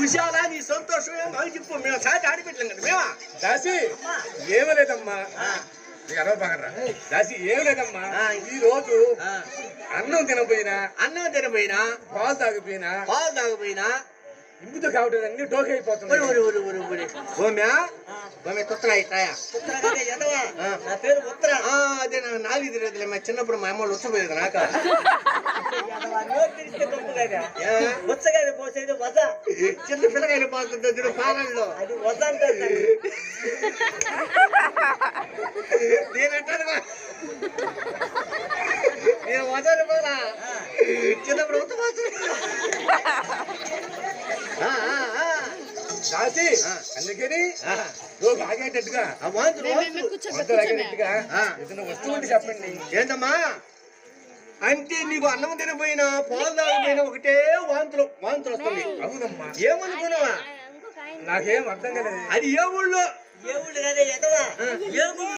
విషయాలా నీ సంతోషమే మాకు చెప్పు. మేము సాటి ఆడిపెట్టాం కదా మేమా. దాసి ఏమీ లేదమ్మా, దాసి ఏం లేదమ్మా. ఈ రోజు అన్నం తినపోయినా పాలు తాగిపోయినా ఇంపుతో కాబట్టి అన్ని డోకి అయిపోతుంది. అదే నాలుగు తిరగదులే. మా చిన్నప్పుడు మా అమ్మ ఉచ్చపోయేది నాకు. ఉచ్చగానే పోసేది వజ. చిన్న పిల్లగాయలు పోతుంది పాలల్లో. అది వజ అంటే నేనంటాను నేను వజాను పోలా. చిన్నప్పుడు ఉత్తపోతుంది. దాసి అందుకని డోకి ఆగేటట్టుగా ఆగేటట్టుగా ఏదైనా వస్తువు ఉంటే చెప్పండి. ఏంటమ్మా అంటే నీకు అన్నం తినపోయినా పాలు తాగపోయినా ఒకటే వాంతులు వస్తుంది. అవునమ్మా, ఏమనుకున్నావా? నాకేం అర్థం కాలేదు. అది ఏ ఊళ్ళో ఏ ఊళ్ళు కదా ఎదవా ఏ ఊళ్ళు